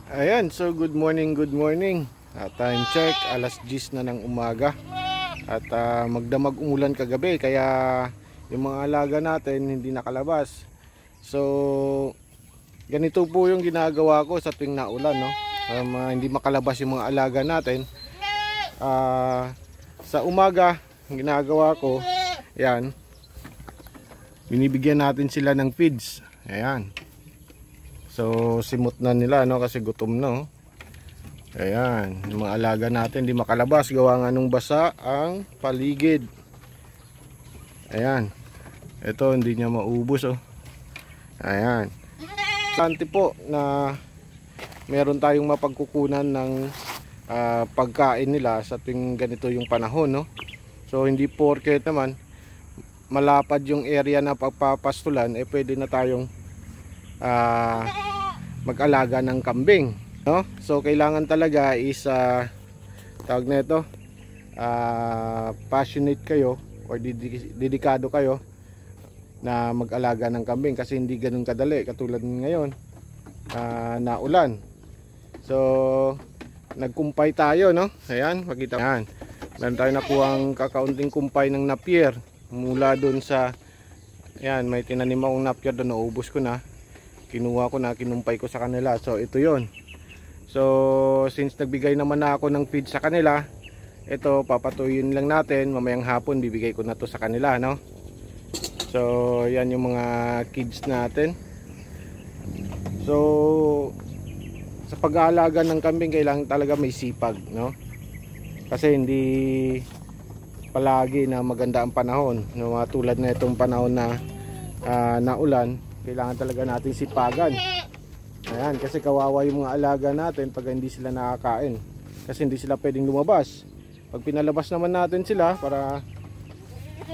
Ayan, so good morning, good morning. Time check, alas 10 na ng umaga. At magdamag umulan kagabi, kaya yung mga alaga natin hindi nakalabas. So, ganito po yung ginagawa ko sa tuwing naulan, no? Hindi makalabas yung mga alaga natin. Sa umaga, ang ginagawa ko, ayan, binibigyan natin sila ng feeds. Ayan. So simot na nila, no, kasi gutom, no. Ayan, yung mga alaga natin hindi makalabas gawa nga nung basa ang paligid. Ayan. Ito hindi niya maubos, oh. Ayan. Importante po na meron tayong mapagkukunan ng pagkain nila sa tuwing ganito yung panahon, no. So hindi porket naman malapad yung area na pagpapastulan, pwede na tayong mag-alaga ng kambing, no? So kailangan talaga is tawag nito, passionate kayo or dedikado kayo na mag-alaga ng kambing, kasi hindi ganoon kadali katulad ngayon na ulan. So nagkumpay tayo, no? Ayan, makita. Ayan, meron tayo nakuhang kakaunting kumpay ng napier mula doon sa, ayan, may tinanim akong napier doon, naubos ko na. Kinuha ko na, kinumpay ko sa kanila. So ito yon. So since nagbigay naman na ako ng feed sa kanila, ito papatuyin lang natin. Mamayang hapon bibigay ko na to sa kanila, no? So yan yung mga kids natin. So sa pag-aalaga ng kambing kailangan talaga may sipag, no? Kasi hindi palagi na maganda ang panahon, no? Tulad na itong panahon na naulan, kailangan talaga natin sipagan. Ayan, kasi kawawa yung mga alaga natin pag hindi sila nakakain, kasi hindi sila pwedeng lumabas. Pag pinalabas naman natin sila para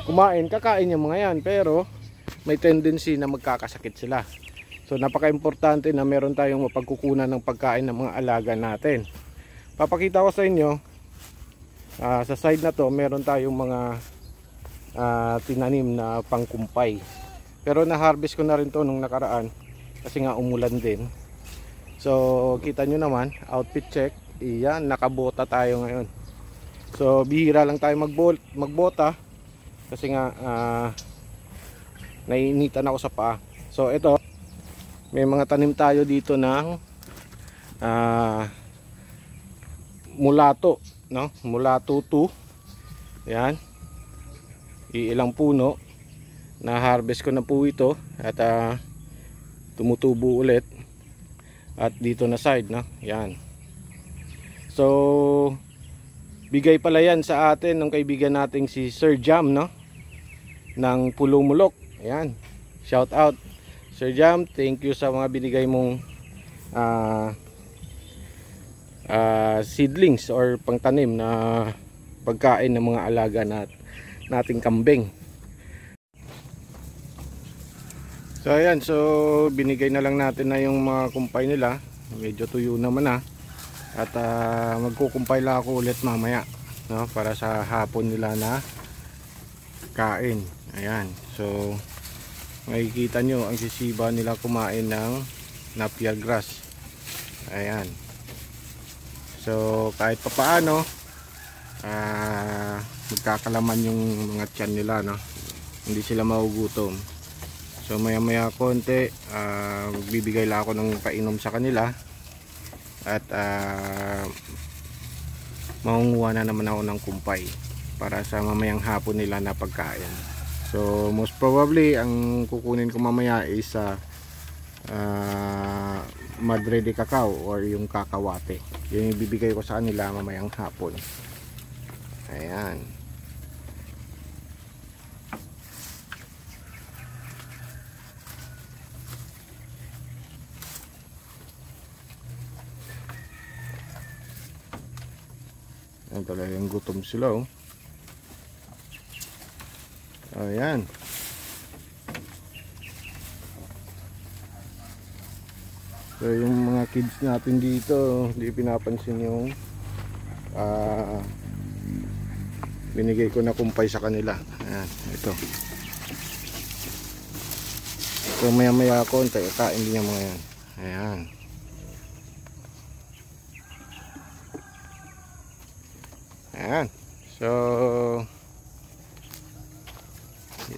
kumain, kakain yung mga yan, pero may tendency na magkakasakit sila. So napaka-importante na meron tayong mapagkukunan ng pagkain ng mga alaga natin. Papakita ko sa inyo, sa side na to meron tayong mga tinanim na pangkumpay. Pero na-harvest ko na rin to nung nakaraan kasi nga umulan din. So kita nyo naman, outfit check. Iyan, nakabota tayo ngayon. So bihira lang tayo magbota kasi nga naiinitan ako sa paa. So ito, may mga tanim tayo dito ng mulato, no? Mulato 2. Yan, iilang puno. Na-harvest ko na po ito at tumutubo ulit. At dito na side, no? Yan. So bigay pala yan sa atin ng kaibigan nating si Sir Jam, no? Ng Pulumulok. Ayan. Shout out Sir Jam, thank you sa mga binigay mong seedlings or pangtanim na pagkain ng mga alaga nating kambing. So ayan, so binigay na lang natin na yung mga kumpay nila. Medyo tuyo naman na. At magkukumpay lang ako ulit mamaya, no? Para sa hapon nila na kain. Ayan, so makikita nyo ang sisiba nila kumain ng napier grass. Ayan. So kahit papaano magkakalaman yung mga tiyan nila, no? Hindi sila magugutom. So maya maya konti magbibigay lang ako ng painom sa kanila. At mangunguha na naman ako ng kumpay para sa mamayang hapon nila na pagkain. So most probably ang kukunin ko mamaya is Madre de Cacao or yung kakawate. Yung ibibigay ko sa kanila mamayang hapon. Ayan. Ayan, talagang gutom sila, oh. Ayan. So yung mga kids natin dito, hindi pinapansin yung binigay ko na kumpay sa kanila. Ayan, ito. So maya maya konti kain din yung mga yan. Ayan. Ayan. So,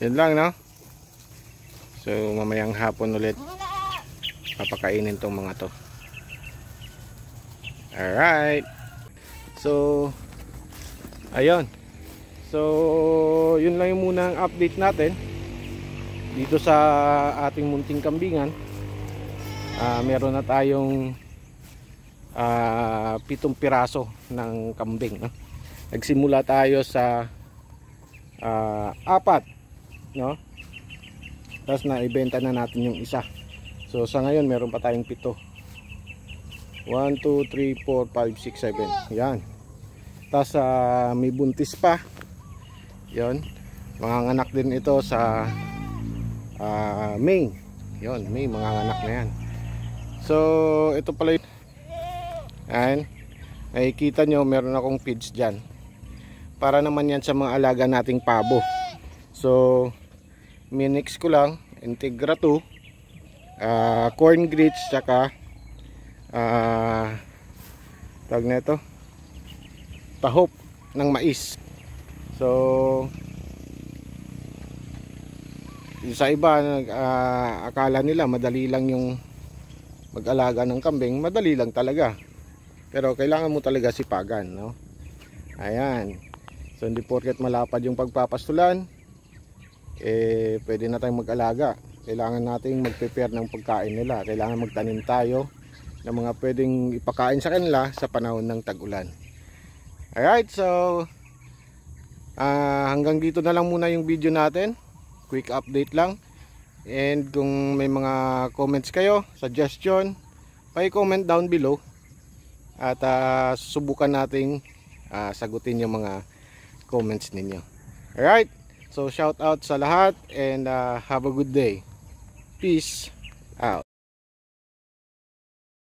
yun lang, no? So, mamayang hapon ulit papakainin tong mga to. Alright. So, ayun. So, yun lang yung muna ang update natin dito sa ating munting kambingan. Meron na tayong 7 piraso ng kambing, no? Nagsimula tayo sa 4, no? Tapos naibenta na natin yung isa. So sa ngayon meron pa tayong 7. 1, 2, 3, 4, 5, 6, 7. Yan. Tapos may buntis pa. Yon. Mga anak din ito sa May. Yon, May, mga anak na yan. So ito pala yun. Ayan. Nakikita nyo meron akong feeds dyan. Para naman yan sa mga alaga nating pabo. So minix ko lang Integra 2, corn grits, tsaka tawag na ito, tahop ng mais. So sa iba akala nila madali lang yung mag-alaga ng kambing. Madali lang talaga, pero kailangan mo talaga sipagan, no? Ayan. So hindi porket malapad yung pagpapastulan pwede na tayong mag-alaga. Kailangan nating mag-prepare ng pagkain nila. Kailangan magtanim tayo ng mga pwedeng ipakain sa kanila sa panahon ng tag-ulan. Alright, so hanggang dito na lang muna yung video natin. Quick update lang. And kung may mga comments kayo, suggestion, pa-comment down below. At subukan nating sagutin yung mga comments ninyo. Alright, so shout out sa lahat and have a good day. Peace out.